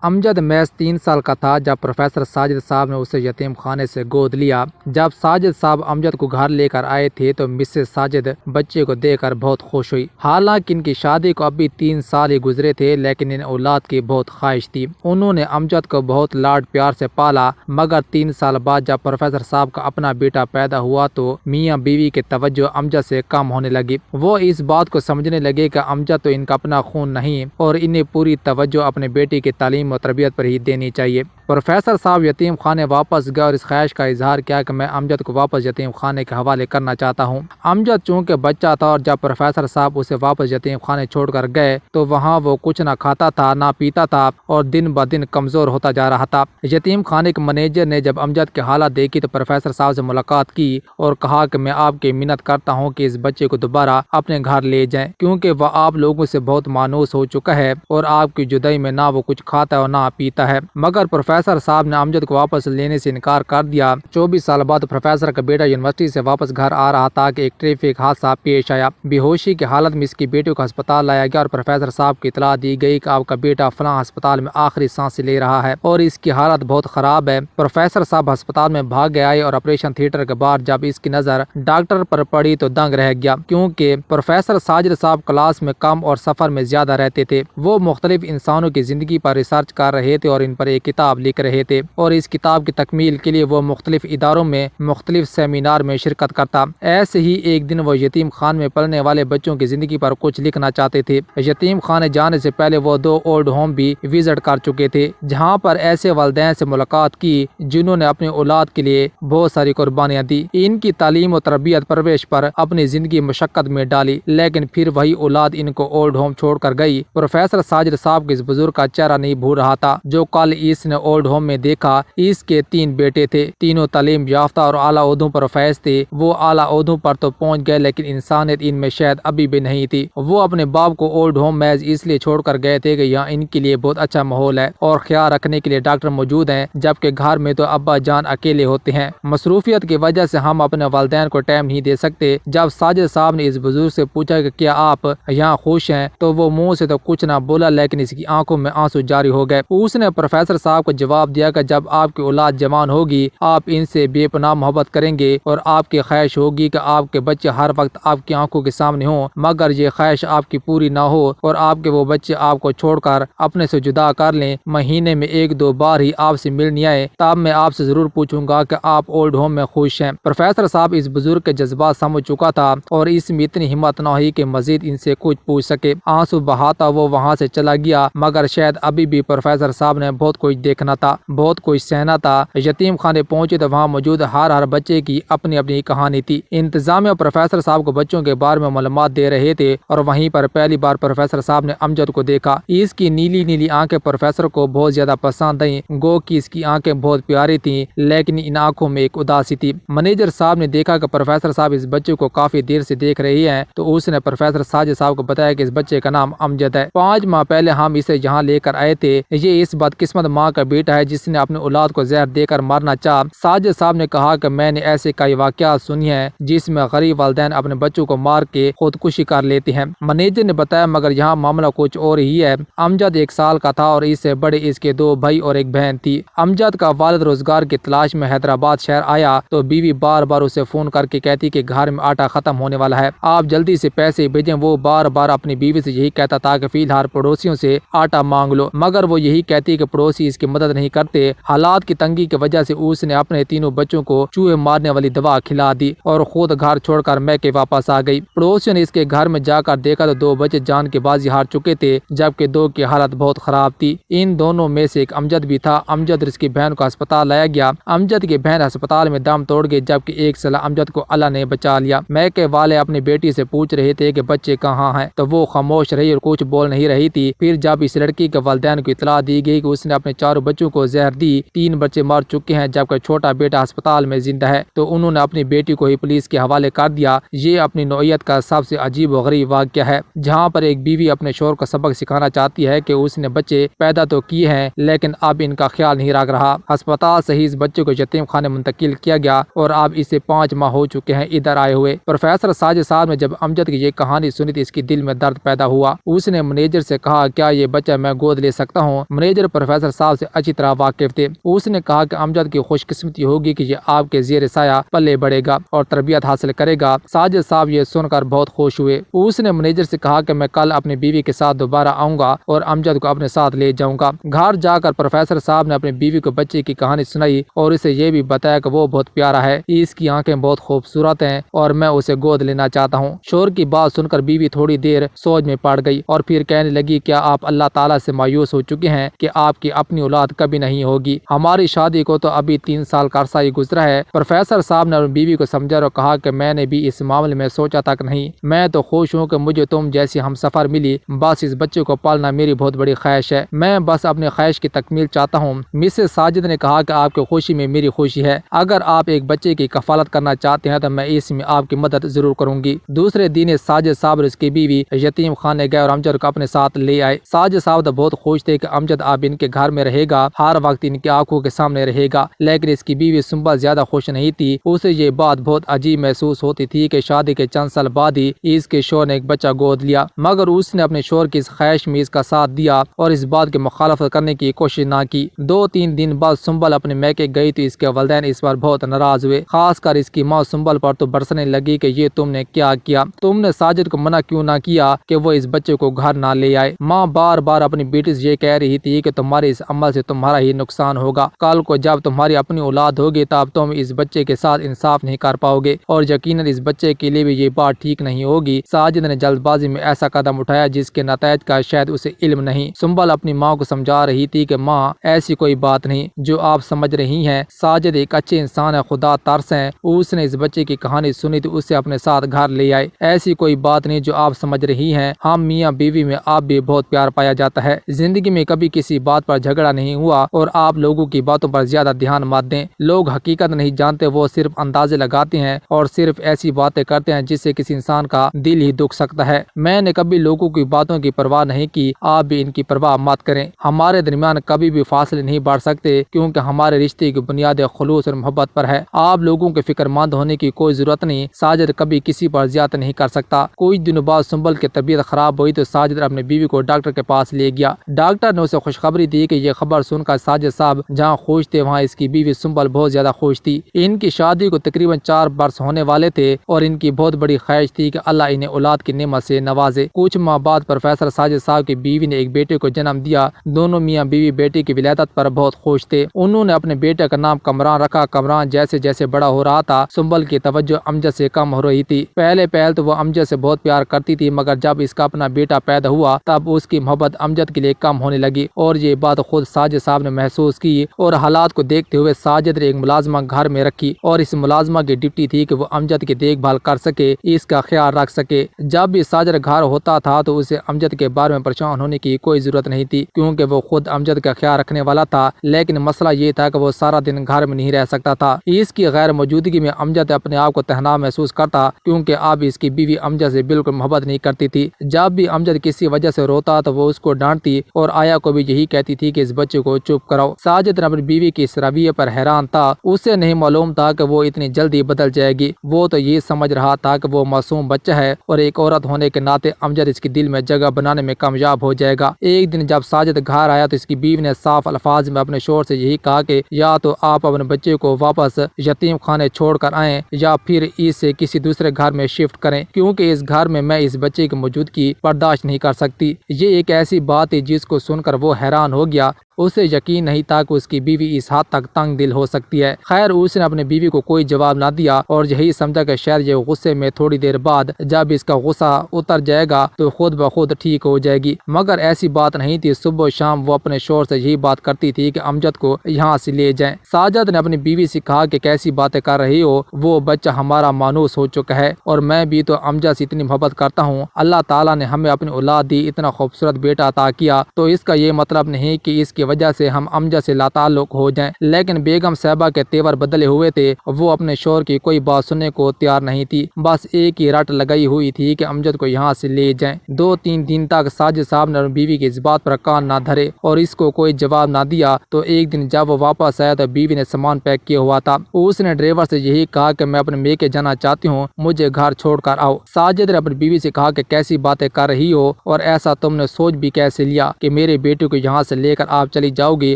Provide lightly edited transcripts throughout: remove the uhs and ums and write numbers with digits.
امجد محض 3 سال کا تھا جب پروفیسر ساجد صاحب نے اسے یتیم خانے سے گود لیا۔ جب ساجد صاحب امجد کو گھر لے کر آئے تھے تو مسز ساجد بچے کو دیکھ کر بہت خوش ہوئی۔ حالانکہ ان کی شادی کو اب بھی 3 سال ہی گزرے تھے، لیکن انہیں اولاد کی بہت خواہش تھی۔ انہوں نے امجد کو بہت لاڈ پیار سے پالا، مگر 3 سال بعد جب پروفیسر صاحب کا اپنا بیٹا پیدا ہوا تو میاں بیوی کی توجہ امجد سے کم ہونے لگی۔ وہ اس بات کو سمجھنے لگے کہ امجد تو ان کا اپنا خون نہیں اور انہیں پوری توجہ اپنے بیٹے کی تعلیم و تربیت پر ہی دینی چاہیے۔ پروفیسر صاحب یتیم خانے واپس گئے اور اس خواہش کا اظہار کیا کہ میں امجد کو واپس یتیم خانے کے حوالے کرنا چاہتا ہوں۔ امجد چونکہ بچہ تھا اور جب پروفیسر صاحب اسے واپس یتیم خانے چھوڑ کر گئے تو وہاں وہ کچھ نہ کھاتا تھا نہ پیتا تھا اور دن بدن کمزور ہوتا جا رہا تھا۔ یتیم خانے کے مینیجر نے جب امجد کی حالت دیکھی تو پروفیسر صاحب سے ملاقات کی اور کہا کہ میں آپ کی منت کرتا ہوں کہ اس بچے کو دوبارہ اپنے گھر لے جائیں، کیونکہ وہ آپ لوگوں سے بہت مانوس ہو چکا ہے اور آپ کی جدائی میں نہ وہ کچھ کھاتا ہے اور نہ پیتا ہے۔ مگر پروفیسر صاحب نے امجد کو واپس لینے سے انکار کر دیا۔ 24 سال بعد پروفیسر کا بیٹا یونیورسٹی سے واپس گھر آ رہا تھا کہ ایک ٹریفک حادثہ پیش آیا۔ بے ہوشی کی حالت میں اس کی بیٹی کو ہسپتال لایا گیا اور پروفیسر صاحب کو اطلاع دی گئی کہ آپ کا بیٹا فلاں ہسپتال میں آخری سانسیں لے رہا ہے اور اس کی حالت بہت خراب ہے۔ پروفیسر صاحب ہسپتال میں بھاگ گئے اور آپریشن تھیٹر کے باہر جب اس کی نظر ڈاکٹر پر پڑی تو دنگ رہ گیا، کیونکہ پروفیسر ساجد صاحب کلاس میں کم اور سفر میں زیادہ رہتے تھے۔ وہ مختلف انسانوں کی زندگی پر ریسرچ کر رہے تھے اور ان پر ایک کتاب لکھ رہے تھے اور اس کتاب کی تکمیل کے لیے وہ مختلف اداروں میں مختلف سیمینار میں شرکت کرتا۔ ایسے ہی ایک دن وہ یتیم خان میں پلنے والے بچوں کی زندگی پر کچھ لکھنا چاہتے تھے۔ یتیم خانے جانے سے پہلے وہ 2 اولڈ ہوم بھی وزٹ کر چکے تھے، جہاں پر ایسے والدین سے ملاقات کی جنہوں نے اپنی اولاد کے لیے بہت ساری قربانیاں دی، ان کی تعلیم و تربیت پرورش پر اپنی زندگی مشقت میں ڈالی، لیکن پھر وہی اولاد ان کو اولڈ ہوم چھوڑ کر گئی۔ پروفیسر ساجد صاحب کے اس بزرگ کا چہرہ نہیں بھول رہا تھا جو کل اس نے اولڈ ہوم میں دیکھا۔ اس کے 3 بیٹے تھے، تینوں تعلیم یافتہ اور اعلیٰ عہدوں پر فائز تھے۔ وہ اعلیٰ عہدوں پر تو پہنچ گئے لیکن انسانیت ان میں شاید ابھی بھی نہیں تھی۔ وہ اپنے باپ کو اولڈ ہوم محض اس لیے چھوڑ کر گئے تھے کہ یہاں ان کے لیے بہت اچھا ماحول ہے اور خیال رکھنے کے لیے ڈاکٹر موجود ہیں، جبکہ گھر میں تو ابا جان اکیلے ہوتے ہیں۔ مصروفیت کی وجہ سے ہم اپنے والدین کو ٹائم نہیں دے سکتے۔ جب ساجد صاحب نے اس بزرگ سے پوچھا کہ کیا آپ یہاں خوش ہیں تو وہ منہ سے تو کچھ نہ بولا لیکن اس کی آنکھوں میں آنسو جاری ہو گئے۔ اس نے پروفیسر صاحب کو جواب دیا کہ جب آپ کی اولاد جوان ہوگی آپ ان سے بے پناہ محبت کریں گے اور آپ کی خواہش ہوگی کہ آپ کے بچے ہر وقت آپ کی آنکھوں کے سامنے ہوں، مگر یہ خواہش آپ کی پوری نہ ہو اور آپ کے وہ بچے آپ کو چھوڑ کر اپنے سے جدا کر لیں، مہینے میں 1-2 بار ہی آپ سے ملنے آئے، تب میں آپ سے ضرور پوچھوں گا کہ آپ اولڈ ہوم میں خوش ہیں۔ پروفیسر صاحب اس بزرگ کے جذبات سمجھ چکا تھا اور اس میں اتنی ہمت نہ ہوئی کہ مزید ان سے کچھ پوچھ سکے۔ آنسو بہاتا وہ وہاں سے چلا گیا، مگر شاید ابھی بھی پروفیسر صاحب نے بہت کچھ دیکھنا تھا، بہت کچھ سہنا تھا۔ یتیم خانے پہنچے تو وہاں موجود ہر بچے کی اپنی اپنی کہانی تھی۔ انتظامیہ پروفیسر صاحب کو بچوں کے بارے میں معلومات دے رہے تھے اور وہیں پر پہلی بار پروفیسر صاحب نے امجد کو دیکھا۔ اس کی نیلی نیلی آنکھیں پروفیسر کو بہت زیادہ پسند آئیں، گو کہ اس کی آنکھیں بہت پیاری تھیں لیکن ان آنکھوں میں ایک اداسی تھی۔ مینیجر صاحب نے دیکھا کہ پروفیسر صاحب اس بچے کو کافی دیر سے دیکھ رہی ہیں تو اس نے پروفیسر ساجد صاحب کو بتایا کہ اس بچے کا نام امجد ہے۔ 5 ماہ پہلے ہم اسے یہاں لے کر آئے تھے۔ یہ اس بدقسمت ماں کا بیٹا ہے جس نے اپنی اولاد کو زہر دے کر مارنا چاہا۔ ساجد صاحب نے کہا کہ میں نے ایسے کئی واقعات سنی ہیں جس میں غریب والدین اپنے بچوں کو مار کے خودکشی کر لیتے ہیں۔ مینیجر نے بتایا مگر یہاں معاملہ کچھ اور ہی ہے۔ امجد 1 سال کا تھا اور اس سے بڑے اس کے 2 بھائی اور 1 بہن تھی۔ امجد کا والد روزگار کی تلاش میں حیدرآباد شہر آیا تو بیوی بار بار اسے فون کر کے کہتی کہ گھر میں آٹا ختم ہونے والا ہے، آپ جلدی سے پیسے بھیجیں۔ وہ بار بار اپنی بیوی سے یہی کہتا تھا کہ فی الحال پڑوسیوں سے آٹا مانگ لو، مگر وہ یہی کہتی کہ پڑوسی اس کی مدد نہیں کرتے۔ حالات کی تنگی کی وجہ سے اس نے اپنے تینوں بچوں کو چوہے مارنے والی دوا کھلا دی اور خود گھر چھوڑ کر میکے واپس آ گئی۔ پڑوسیوں نے اس کے گھر میں جا کر دیکھا تو 2 بچے جان کی بازی ہار چکے تھے جبکہ 2 کی حالت بہت خراب تھی۔ ان دونوں میں سے ایک امجد بھی تھا۔ امجد اور اس کی بہن کو ہسپتال لایا گیا۔ امجد کی بہن ہسپتال میں دم توڑ گئی جبکہ 1 سال امجد کو اللہ نے بچا لیا۔ میکے والے اپنی بیٹی سے پوچھ رہے تھے کہ بچے کہاں ہیں تو وہ خاموش رہی اور کچھ بول نہیں رہی تھی۔ پھر جب اس لڑکی کے والدین کو اطلاع دی گئی کہ اس نے اپنے 4 بچوں بچوں کو زہر دی، 3 بچے مر چکے ہیں جبکہ چھوٹا بیٹا ہسپتال میں زندہ ہے، تو انہوں نے اپنی بیٹی کو ہی پولیس کے حوالے کر دیا۔ یہ اپنی نوعیت کا سب سے عجیب و غریب واقعہ ہے، جہاں پر ایک بیوی اپنے شوہر کو سبق سکھانا چاہتی ہے کہ اس نے بچے پیدا تو کیے ہیں لیکن اب ان کا خیال نہیں رکھ رہا۔ ہسپتال سے ہی اس بچے کو یتیم خانے منتقل کیا گیا اور اب اسے 5 ماہ ہو چکے ہیں ادھر آئے ہوئے۔ پروفیسر ساجد صاحب نے جب امجد کی یہ کہانی سنی تو اس کی دل میں درد پیدا ہوا۔ اس نے مینیجر سے کہا کیا یہ بچہ میں گود لے سکتا ہوں؟ مینیجر پروفیسر صاحب سے اچھی طرح واقف تھے۔ اس نے کہا کہ امجد کی خوش قسمتی ہوگی کہ یہ آپ کے زیر سایہ پلے بڑھے گا اور تربیت حاصل کرے گا۔ ساجد صاحب یہ سن کر بہت خوش ہوئے۔ اس نے مینیجر سے کہا کہ میں کل اپنی بیوی کے ساتھ دوبارہ آؤں گا اور امجد کو اپنے ساتھ لے جاؤں گا۔ گھر جا کر پروفیسر صاحب نے اپنی بیوی کو بچے کی کہانی سنائی اور اسے یہ بھی بتایا کہ وہ بہت پیارا ہے، اس کی آنکھیں بہت خوبصورت ہیں اور میں اسے گود لینا چاہتا ہوں۔ شوہر کی بات سن کر بیوی تھوڑی دیر سوچ میں پڑ گئی اور پھر کہنے لگی کیا آپ اللہ تعالیٰ سے مایوس ہو چکے ہیں کہ آپ کی اپنی اولاد کبھی نہیں ہوگی؟ ہماری شادی کو تو ابھی 3 سال کا عرصہ ہی گزرا ہے۔ پروفیسر صاحب نے اپنی بیوی کو سمجھا اور کہا کہ میں نے بھی اس معاملے میں سوچا تک نہیں، میں تو خوش ہوں کہ مجھے تم جیسی ہم سفر ملی، بس اس بچے کو پالنا میری بہت بڑی خواہش ہے، میں بس اپنے خواہش کی تکمیل چاہتا ہوں۔ مسز ساجد نے کہا کہ آپ کی خوشی میں میری خوشی ہے، اگر آپ ایک بچے کی کفالت کرنا چاہتے ہیں تو میں اس میں آپ کی مدد ضرور کروں گی۔ دوسرے دن ساجد صاحب اور اس کی بیوی یتیم خانے گئے اور امجد کو اپنے ساتھ لے آئے۔ ساجد صاحب تو بہت خوش تھے کہ امجد اب ان کے گھر میں رہے گا، ہر وقت ان کی آنکھوں کے سامنے رہے گا، لیکن اس کی بیوی سنبل زیادہ خوش نہیں تھی۔ اسے یہ بات بہت عجیب محسوس ہوتی تھی کہ شادی کے چند سال بعد ہی اس کے شوہر نے ایک بچہ گود لیا، مگر اس نے اپنے شوہر کی اس خواہش میں اس کا ساتھ دیا اور اس بات کی مخالفت کرنے کی کوشش نہ کی۔ 2-3 دن بعد سنبل اپنے میکے گئی تو اس کے والدین اس پر بہت ناراض ہوئے، خاص کر اس کی ماں سنبل پر تو برسنے لگی کہ یہ تم نے کیا کیا، تم نے ساجد کو منع کیوں نہ کیا کہ وہ اس بچے کو گھر نہ لے آئے؟ ماں بار بار اپنی بیٹی سے یہ کہہ رہی تھی کہ تمہارے اس عمل سے تمہارا ہی نقصان ہوگا، کل کو جب تمہاری اپنی اولاد ہوگی تب تم اس بچے کے ساتھ انصاف نہیں کر پاؤ گے اور یقیناً اس بچے کے لیے بھی یہ بات ٹھیک نہیں ہوگی۔ ساجد نے جلد بازی میں ایسا قدم اٹھایا جس کے نتائج کا شاید اسے علم نہیں۔ سنبل اپنی ماں کو سمجھا رہی تھی کہ ماں ایسی کوئی بات نہیں جو آپ سمجھ رہی ہیں، ساجد ایک اچھے انسان ہے، خدا ترس ہے۔ اس نے اس بچے کی کہانی سنی تو اسے اپنے ساتھ گھر لے آئے۔ ایسی کوئی بات نہیں جو آپ سمجھ رہی ہیں، ہم میاں بیوی میں آپ بھی بہت پیار پایا جاتا ہے، زندگی میں کبھی کسی بات پر جھگڑا نہیں ہوا اور آپ لوگوں کی باتوں پر زیادہ دھیان مت دیں، لوگ حقیقت نہیں جانتے، وہ صرف اندازے لگاتے ہیں اور صرف ایسی باتیں کرتے ہیں جس سے کسی انسان کا دل ہی دکھ سکتا ہے۔ میں نے کبھی لوگوں کی باتوں کی پرواہ نہیں کی، آپ بھی ان کی پرواہ مت کریں۔ ہمارے درمیان کبھی بھی فاصلے نہیں بڑھ سکتے کیونکہ ہمارے رشتے کی بنیاد خلوص اور محبت پر ہے۔ آپ لوگوں کے فکر مند ہونے کی کوئی ضرورت نہیں، ساجد کبھی کسی پر زیادہ نہیں کر سکتا۔ کچھ دنوں بعد سنبل کی طبیعت خراب ہوئی تو ساجد اپنی بیوی کو ڈاکٹر کے پاس لے گیا۔ ڈاکٹر نے اسے خوشخبری دی کہ یہ خبر سن کر ساجد صاحب جہاں خوش تھے وہاں اس کی بیوی سنبل بہت زیادہ خوش تھی۔ ان کی شادی کو تقریباً 4 برس ہونے والے تھے اور ان کی بہت بڑی خواہش تھی کہ اللہ انہیں اولاد کی نعمت سے نوازے۔ کچھ ماہ بعد پروفیسر ساجد صاحب کی بیوی نے ایک بیٹے کو جنم دیا۔ دونوں میاں بیوی بیٹے کی ولادت پر بہت خوش تھے۔ انہوں نے اپنے بیٹے کا نام کمران رکھا۔ کمران جیسے جیسے بڑا ہو رہا تھا سنبل کی توجہ امجد سے کم ہو رہی تھی۔ پہلے تو وہ امجد سے بہت پیار کرتی تھی، مگر جب اس کا اپنا بیٹا پیدا ہوا تب اس کی محبت امجد کے لیے کم ہونے لگی اور یہ بات خود ساجد صاحب نے محسوس کی اور حالات کو دیکھتے ہوئے ساجد نے ایک ملازمہ گھر میں رکھی اور اس ملازمہ کی ڈیوٹی تھی کہ وہ امجد کی دیکھ بھال کر سکے، اس کا خیال رکھ سکے۔ جب بھی ساجد گھر ہوتا تھا تو اسے امجد کے بارے میں پریشان ہونے کی کوئی ضرورت نہیں تھی کیونکہ وہ خود امجد کا خیال رکھنے والا تھا، لیکن مسئلہ یہ تھا کہ وہ سارا دن گھر میں نہیں رہ سکتا تھا۔ اس کی غیر موجودگی میں امجد اپنے آپ کو تنہا محسوس کرتا کیونکہ اب اس کی بیوی امجد سے بالکل محبت نہیں کرتی تھی۔ جب بھی امجد کسی وجہ سے روتا تو وہ اس کو ڈانٹتی اور آیا کو بھی یہی کہتی تھی کہ اس بچے کو چپ کراؤ۔ ساجد نے اپنی بیوی کی اس رویے پر حیران تھا، اسے نہیں معلوم تھا کہ وہ اتنی جلدی بدل جائے گی۔ وہ تو یہ سمجھ رہا تھا کہ وہ معصوم بچہ ہے اور ایک عورت ہونے کے ناطے امجد اس کے دل میں جگہ بنانے میں کامیاب ہو جائے گا۔ ایک دن جب ساجد گھر آیا تو اس کی بیوی نے صاف الفاظ میں اپنے شوہر سے یہی کہا کہ یا تو آپ اپنے بچے کو واپس یتیم خانے چھوڑ کر آئیں یا پھر اسے کسی دوسرے گھر میں شفٹ کریں کیونکہ اس گھر میں اس بچے کی موجودگی برداشت نہیں کر سکتی۔ یہ ایک ایسی بات تھی جس کو سن کر وہ حیران ہو گیا، اسے یقین نہیں تھا کہ اس کی بیوی اس حد تک تنگ دل ہو سکتی ہے۔ خیر اس نے اپنی بیوی کو کوئی جواب نہ دیا اور یہی سمجھا کہ شاید یہ غصے میں تھوڑی دیر بعد جب اس کا غصہ اتر جائے گا تو خود بخود ٹھیک ہو جائے گی، مگر ایسی بات نہیں تھی۔ صبح و شام وہ اپنے شوہر سے یہی بات کرتی تھی کہ امجد کو یہاں سے لے جائیں۔ ساجد نے اپنی بیوی سے کہا کہ کیسی باتیں کر رہی ہو، وہ بچہ ہمارا مانوس ہو چکا ہے اور میں بھی تو امجد سے اتنی محبت کرتا ہوں، اللہ تعالیٰ نے ہمیں اپنی اولاد دی، اتنا خوبصورت بیٹا عطا کیا تو اس کا یہ مطلب نہیں کہ اس کی وجہ سے ہم امجد سے لاتعلق ہو جائیں، لیکن بیگم صاحبہ کے تیور بدلے ہوئے تھے۔ وہ اپنے شوہر کی کوئی بات سننے کو تیار نہیں تھی، بس ایک ہی رٹ لگائی ہوئی تھی کہ امجد کو یہاں سے لے جائیں۔ 2-3 دن تک ساجد صاحب نے بیوی کی اس بات پر کان نہ دھرے اور اس کو کوئی جواب نہ دیا، تو ایک دن جب وہ واپس آیا تو بیوی نے سامان پیک کیا ہوا تھا۔ اس نے ڈرائیور سے یہی کہا کہ میں اپنے میکے جانا چاہتی ہوں، مجھے گھر چھوڑ کر آؤ۔ ساجد نے اپنی بیوی سے کہا کہ کیسی باتیں کر رہی ہو، اور ایسا تم نے سوچ بھی کیسے لیا کہ میرے بیٹے کو یہاں سے لے کر آپ چلی جاؤ گی؟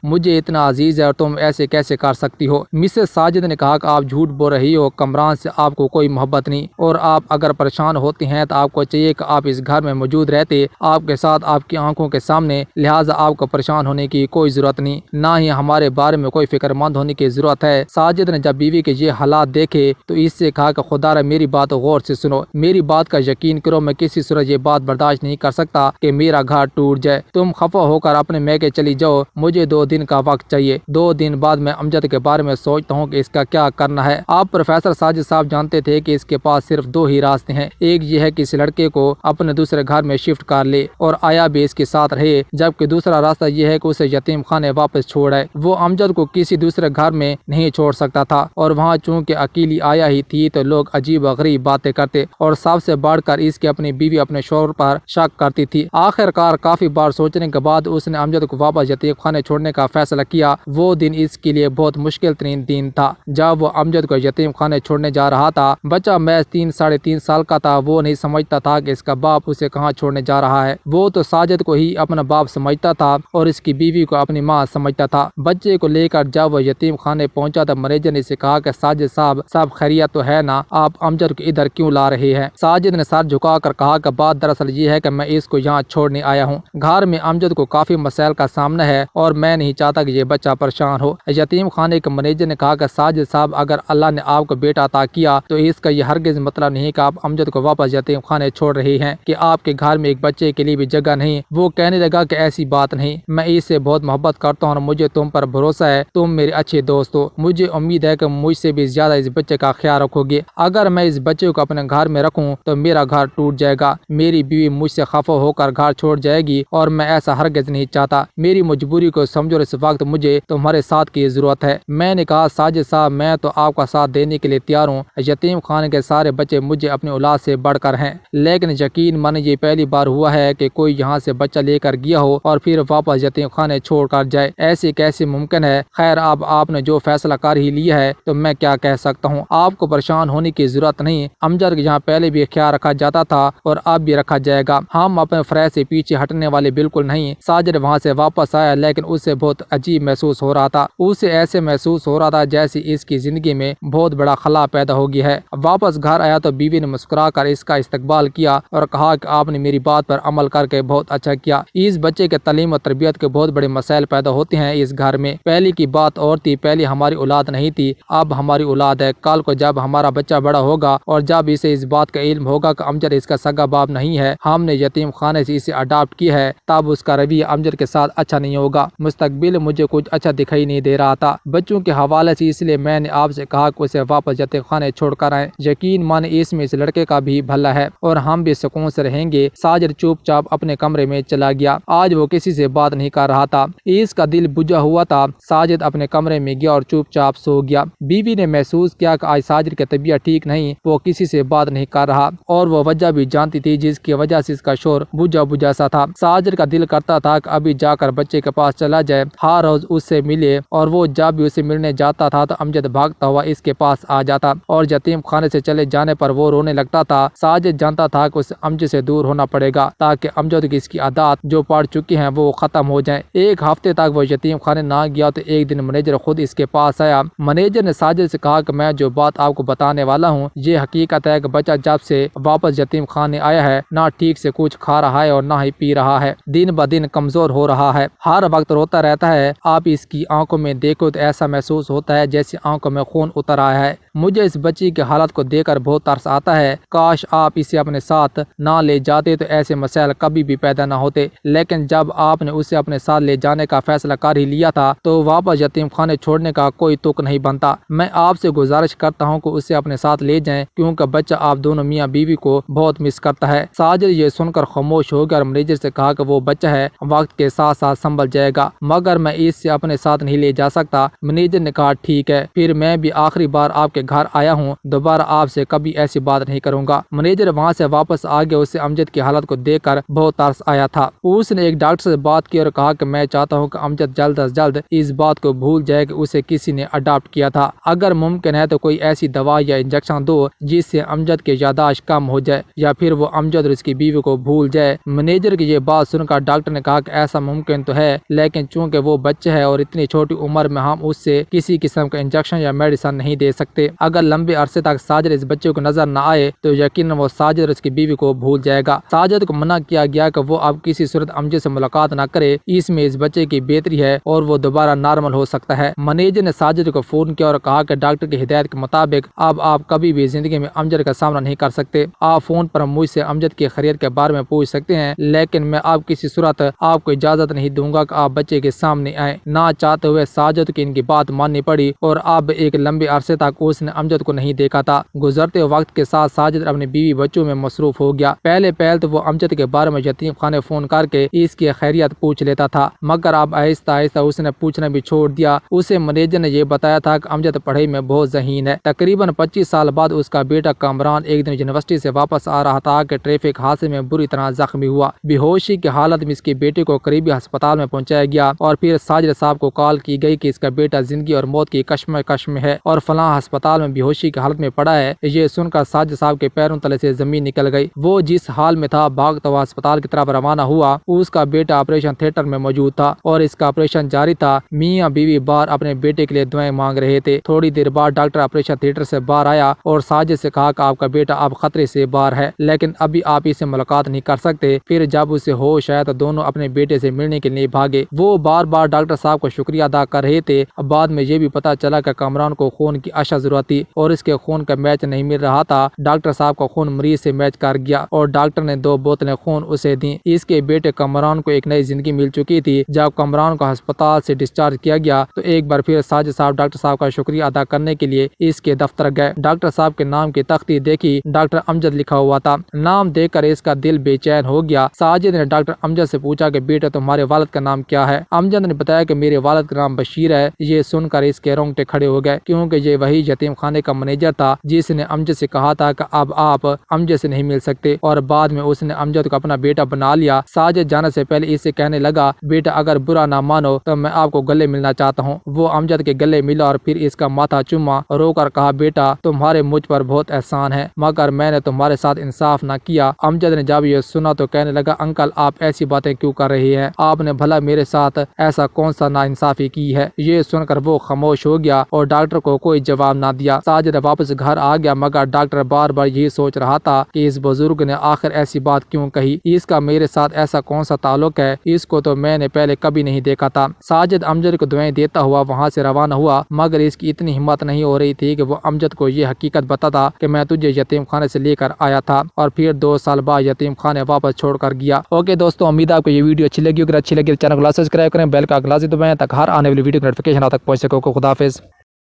مجھے اتنا عزیز ہے اور تم ایسے کیسے کر سکتی ہو؟ مسز ساجد نے کہا کہ آپ جھوٹ بول رہی ہو، کمران سے آپ کو کوئی محبت نہیں، اور آپ اگر پریشان ہوتی ہیں تو آپ کو چاہیے کہ آپ اس گھر میں موجود رہتے، آپ کے ساتھ آپ کی آنکھوں کے سامنے، لہٰذا آپ کو پریشان ہونے کی کوئی ضرورت نہیں، نہ ہی ہمارے بارے میں کوئی فکر مند ہونے کی ضرورت ہے۔ ساجد نے جب بیوی کے یہ حالات دیکھے تو اس سے کہا کہ خدا را میری بات غور سے سنو، میری بات کا یقین کرو، میں کسی صورت یہ بات برداشت نہیں کر سکتا کہ میرا گھر ٹوٹ جائے۔ تم خفا ہو کر اپنے میکے چلی جاؤ، مجھے 2 دن کا وقت چاہیے، 2 دن بعد میں امجد کے بارے میں سوچتا ہوں کہ اس کا کیا کرنا ہے۔ آپ پروفیسر ساجد صاحب جانتے تھے کہ اس کے پاس صرف 2 ہی راستے ہیں، ایک یہ ہے کہ اس لڑکے کو اپنے دوسرے گھر میں شفٹ کر لے اور آیا بھی اس کے ساتھ رہے، جبکہ دوسرا راستہ یہ ہے کہ اسے یتیم خانے واپس چھوڑے۔ وہ امجد کو کسی دوسرے گھر میں نہیں چھوڑ سکتا تھا، اور وہاں چونکہ اکیلی آیا ہی تھی تو لوگ عجیب و غریب باتیں کرتے، اور سب سے بڑھ کر اس کی اپنی بیوی اپنے شوہر پر شک کرتی تھی۔ آخر کار کافی بار سوچنے کے بعد اس نے امجد کو واپس یتیم خانے چھوڑنے کا فیصلہ کیا۔ وہ دن اس کے لیے بہت مشکل ترین دن تھا جب وہ امجد کو یتیم خانے چھوڑنے جا رہا تھا۔ بچہ محض 3-3.5 سال کا تھا، وہ نہیں سمجھتا تھا کہ اس کا باپ اسے کہاں چھوڑنے جا رہا ہے۔ وہ تو ساجد کو ہی اپنا باپ سمجھتا تھا اور اس کی بیوی کو اپنی ماں سمجھتا تھا۔ بچے کو لے کر جب وہ یتیم خانے پہنچا تو مینیجر نے اسے کہا کہ ساجد صاحب سب خیریت تو ہے نا، آپ امجد کو ادھر کیوں لا رہے ہیں؟ ساجد نے سر جھکا کر کہا کہ بات دراصل یہ ہے کہ میں اس کو یہاں چھوڑنے آیا ہوں، گھر میں امجد کو کافی مسائل کا سامنا ہے اور میں نہیں چاہتا کہ یہ بچہ پریشان ہو۔ یتیم خانے کے مینیجر نے کہا کہ ساجد صاحب اگر اللہ نے آپ کو بیٹا عطا کیا تو اس کا یہ ہرگز مطلب نہیں کہ آپ امجد کو واپس یتیم خانے چھوڑ رہے ہیں کہ آپ کے گھر میں ایک بچے کے لیے بھی جگہ نہیں۔ وہ کہنے لگا کہ ایسی بات نہیں، میں اس سے بہت محبت کرتا ہوں اور مجھے تم پر بھروسہ ہے، تم میرے اچھے دوست ہو، مجھے امید ہے کہ مجھ سے بھی زیادہ اس بچے کا خیال رکھو گے۔ اگر میں اس بچے کو اپنے گھر میں رکھوں تو میرا گھر ٹوٹ جائے گا، میری بیوی مجھ سے خفا ہو کر گھر چھوڑ جائے گی اور میں ایسا ہرگز نہیں چاہتا۔ میری مجبوری کو سمجھو، اس وقت مجھے تمہارے ساتھ کی ضرورت ہے۔ میں نے کہا ساجد صاحب میں تو آپ کا ساتھ دینے کے لیے تیار ہوں، یتیم خانے کے سارے بچے مجھے اپنی اولاد سے بڑھ کر ہیں، لیکن یقین مانے یہ پہلی بار ہوا ہے کہ کوئی یہاں سے بچہ لے کر گیا ہو اور پھر واپس یتیم خانے چھوڑ کر جائے، ایسے کیسے ممکن ہے؟ خیر اب آپ نے جو فیصلہ کر ہی لیا ہے تو میں کیا کہہ سکتا ہوں، آپ کو پریشان ہونے کی ضرورت نہیں، امجد یہاں پہلے بھی خیال رکھا جاتا تھا اور اب بھی رکھا جائے گا، ہم اپنے فرائض سے پیچھے ہٹنے والے بالکل نہیں۔ ساجد وہاں سے واپس آیا لیکن اسے بہت عجیب محسوس ہو رہا تھا، اسے ایسے محسوس ہو رہا تھا جیسے اس کی زندگی میں بہت بڑا خلا پیدا ہو گیا ہے۔ واپس گھر آیا تو بیوی نے مسکرا کر اس کا استقبال کیا اور کہا کہ آپ نے میری بات پر عمل کر کے بہت اچھا کیا، اس بچے کے تعلیم اور تربیت کے بہت بڑے مسائل پیدا ہوتے ہیں اس گھر میں، پہلے کی بات اور تھی، پہلے ہماری اولاد نہیں تھی، اب ہماری اولاد ہے، کل کو جب ہمارا بچہ بڑا ہوگا اور جب اسے اس بات کا علم ہوگا کہ امجد اس کا سگا باپ نہیں ہے، ہم نے یتیم خانے سے اسے اڈاپٹ کیا ہے، تب اس کا رویہ امجد کے ساتھ اچھا نہیں ہوگا۔ مستقبل مجھے کچھ اچھا دکھائی نہیں دے رہا تھا بچوں کے حوالے سے، اس لیے میں نے آپ سے کہا کہ اسے واپس یتیم خانے چھوڑ کر آئیں، یقین مانے اس میں اس لڑکے کا بھی بھلا ہے اور ہم بھی سکون سے رہیں گے۔ ساجد چوپ چاپ اپنے کمرے میں چلا گیا، آج وہ کسی سے بات نہیں کر رہا تھا، اس کا دل بجھا ہوا تھا۔ ساجد اپنے کمرے میں گیا اور چوپ چاپ سو گیا۔ بیوی نے محسوس کیا کہ آج ساجد کی طبیعت ٹھیک نہیں، وہ کسی سے بات نہیں کر رہا اور وہ وجہ بھی جانتی تھی جس کی وجہ سے اس کا شور بجھا بجھا سا تھا۔ ساجد کا دل کرتا تھا کہ ابھی جا کر بچے کے پاس چلا جائے، ہر روز اس سے ملے، اور وہ جب بھی اسے ملنے جاتا تھا تو امجد بھاگتا ہوا اس کے پاس آ جاتا اور یتیم خانے سے چلے جانے پر وہ رونے لگتا تھا۔ ساجد جانتا تھا کہ اسے امجد سے دور ہونا پڑے گا تاکہ امجد کی اس کی عادات جو پڑ چکی ہیں وہ ختم ہو جائیں۔ ایک ہفتے تک وہ یتیم خانے نہ گیا تو ایک دن مینیجر خود اس کے پاس آیا۔ مینیجر نے ساجد سے کہا کہ میں جو بات آپ کو بتانے والا ہوں یہ حقیقت ہے کہ بچہ جب سے واپس یتیم خانے آیا ہے نہ ٹھیک سے کچھ کھا رہا ہے اور نہ ہی پی رہا ہے، دن بہ دن کمزور ہو رہا ہے، ہر وقت روتا رہتا ہے، آپ اس کی آنکھوں میں دیکھو تو ایسا محسوس ہوتا ہے جیسے آنکھوں میں خون اتر آیا ہے۔ مجھے اس بچی کی حالت کو دیکھ کر بہت ترس آتا ہے، کاش آپ اسے اپنے ساتھ نہ لے جاتے تو ایسے مسائل کبھی بھی پیدا نہ ہوتے، لیکن جب آپ نے اسے اپنے ساتھ لے جانے کا فیصلہ کر ہی لیا تھا تو واپس یتیم خانے چھوڑنے کا کوئی تک نہیں بنتا۔ میں آپ سے گزارش کرتا ہوں کہ اسے اپنے ساتھ لے جائیں، کیونکہ بچہ آپ دونوں میاں بیوی کو بہت مس کرتا ہے۔ ساجد یہ سن کر خاموش ہو گیا اور مینیجر سے کہا کہ وہ بچہ ہے، وقت کے ساتھ ساتھ سنبھل جائے گا، مگر میں اس سے اپنے ساتھ نہیں لے جا سکتا۔ مینیجر نے کہا ٹھیک ہے، پھر میں بھی آخری بار آپ کے گھر آیا ہوں، دوبارہ آپ سے کبھی ایسی بات نہیں کروں گا۔ مینیجر وہاں سے واپس آ گیا، اسے امجد کی حالت کو دیکھ کر بہت ترس آیا تھا۔ اس نے ایک ڈاکٹر سے بات کی اور کہا کہ میں چاہتا ہوں کہ امجد جلد از جلد اس بات کو بھول جائے کہ اسے کسی نے اڈاپٹ کیا تھا، اگر ممکن ہے تو کوئی ایسی دوا یا انجیکشن دو جس سے امجد کی یادداشت کم ہو جائے، یا پھر وہ امجد اور اس کی بیوی کو بھول جائے۔ مینیجر کی یہ بات سن کر ڈاکٹر نے کہا کہ ایسا ممکن تو ہے، لیکن چونکہ وہ بچہ ہے اور اتنی چھوٹی عمر میں ہم اس سے کسی قسم کا انجیکشن یا میڈیسن نہیں دے سکتے۔ اگر لمبے عرصے تک ساجد اس بچے کو نظر نہ آئے تو یقیناً وہ ساجد اور اس کی بیوی کو بھول جائے گا۔ ساجد کو منع کیا گیا کہ وہ اب کسی صورت امجد سے ملاقات نہ کرے، اس میں اس بچے کی بہتری ہے اور وہ دوبارہ نارمل ہو سکتا ہے۔ مینیجر نے ساجد کو فون کیا اور کہا کہ ڈاکٹر کی ہدایت کے مطابق اب آپ کبھی بھی زندگی میں امجد کا سامنا نہیں کر سکتے۔ آپ فون پر مجھ سے امجد کی خیریت کے بارے میں پوچھ سکتے ہیں، لیکن میں اب کسی صورت آپ کو اجازت نہیں دوں گا کہ آپ بچے کے سامنے آئیں۔ نہ چاہتے ہوئے ساجد کی ان کی بات ماننی پڑی اور اب ایک لمبے عرصے تک اس نے امجد کو نہیں دیکھا تھا۔ گزرتے وقت کے ساتھ ساجد اپنی بیوی بچوں میں مصروف ہو گیا۔ پہلے تو وہ امجد کے بارے میں یتیم خانے فون کر کے اس کی خیریت پوچھ لیتا تھا، مگر اب آہستہ آہستہ اس نے پوچھنا بھی چھوڑ دیا۔ اسے مینیجر نے یہ بتایا تھا کہ امجد پڑھائی میں بہت ذہین ہے۔ تقریباً 25 سال بعد اس کا بیٹا کامران ایک دن یونیورسٹی سے واپس آ رہا تھا کہ ٹریفک حادثے میں بری طرح زخمی ہوا۔ بے ہوشی کی حالت میں اس کے بیٹے کو قریبی ہسپتال میں پہنچایا گیا اور پھر ساجد صاحب کو کال کی گئی کہ اس کا بیٹا زندگی اور موت کی کشمکش میں ہے اور فلاں ہسپتال میں بے ہوشی کی حالت میں پڑا ہے۔ یہ سن کر ساجد صاحب کے پیروں تلے سے زمین نکل گئی۔ وہ جس حال میں تھا بھاگتا ہوا ہسپتال کی طرف روانہ ہوا۔ اس کا بیٹا آپریشن تھیٹر میں موجود تھا اور اس کا آپریشن جاری تھا۔ میاں بیوی باہر اپنے بیٹے کے لیے دعائیں مانگ رہے تھے۔ تھوڑی دیر بعد ڈاکٹر آپریشن تھیٹر سے باہر آیا اور ساجد سے کہا کہ آپ کا بیٹا اب خطرے سے باہر ہے، لیکن ابھی آپ اسے ملاقات نہیں کر سکتے۔ پھر جب اسے ہوش آیا تو دونوں اپنے بیٹے سے ملنے کے لیے بھاگے۔ وہ بار بار ڈاکٹر صاحب کو شکریہ ادا کر رہے تھے۔ بعد میں یہ بھی پتا چلا کہ کامران کو خون کی اشد ضرورت تھی اور اس کے خون کا میچ نہیں مل رہا تھا۔ ڈاکٹر صاحب کا خون مریض سے میچ کر گیا اور ڈاکٹر نے 2 بوتلیں خون اسے دیں۔ اس کے بیٹے کامران کو ایک نئی زندگی مل چکی تھی۔ جب کامران کو ہسپتال سے ڈسچارج کیا گیا تو ایک بار پھر ساجد صاحب ڈاکٹر صاحب کا شکریہ ادا کرنے کے لیے اس کے دفتر گئے۔ ڈاکٹر صاحب کے نام کی تختی دیکھی، ڈاکٹر امجد لکھا ہوا تھا۔ نام دیکھ کر اس کا دل بے چین ہو گیا۔ ساجد نے ڈاکٹر امجد سے پوچھا کہ بیٹا تمہارے والد کا نام کیا ہے؟ امجد نے بتایا کہ میرے والد کا نام بشیر ہے۔ یہ سن کر اس کے رونگٹے کھڑے ہو گئے، کیونکہ یہ وہی یتیم خانے کا مینیجر تھا جس نے امجد سے کہا تھا کہ اب آپ امجد سے نہیں مل سکتے، اور بعد میں اس نے امجد کو اپنا بیٹا بنا لیا۔ ساجد جانے سے پہلے اس سے کہنے لگا، بیٹا اگر برا نہ مانو تو میں آپ کو گلے ملنا چاہتا ہوں۔ وہ امجد کے گلے ملا اور پھر اس کا ماتھا چوما، رو کر کہا، بیٹا تمہارے مجھ پر بہت احسان ہے، مگر میں نے تمہارے ساتھ انصاف نہ کیا۔ امجد نے جب یہ سنا تو کہنے لگا، انکل آپ ایسی باتیں کیوں کر رہے ہیں؟ آپ نے بھلا میرے ساتھ ایسا کون سا ناانصافی کی ہے؟ یہ سن کر وہ خاموش ہو گیا اور ڈاکٹر کو کوئی جواب نہ دیا۔ ساجد واپس گھر آ گیا، مگر ڈاکٹر بار بار یہی سوچ رہا تھا کہ اس بزرگ نے آخر ایسی بات کیوں کہی؟ اس کا میرے ساتھ ایسا کون سا تعلق ہے؟ اس کو تو میں نے پہلے کبھی نہیں دیکھا تھا۔ ساجد امجد کو دعائیں دیتا ہوا وہاں سے روانہ ہوا، مگر اس کی اتنی ہمت نہیں ہو رہی تھی کہ وہ امجد کو یہ حقیقت بتاتا کہ میں تجھے یتیم خانے سے لے کر آیا تھا اور پھر 2 سال بعد یتیم خانے واپس چھوڑ کر گیا۔ اوکے دوستوں، امید ہے آپ کو یہ ویڈیو اچھی لگی، اگر اچھی لگی تو چینل کو سبسکرائب کریں، بیل کا آئکن لازمی دبائیں تاکہ ہر آنے والی ویڈیو کی نوٹیفیکیشن آپ تک پہنچ سکے۔ خدا حافظ۔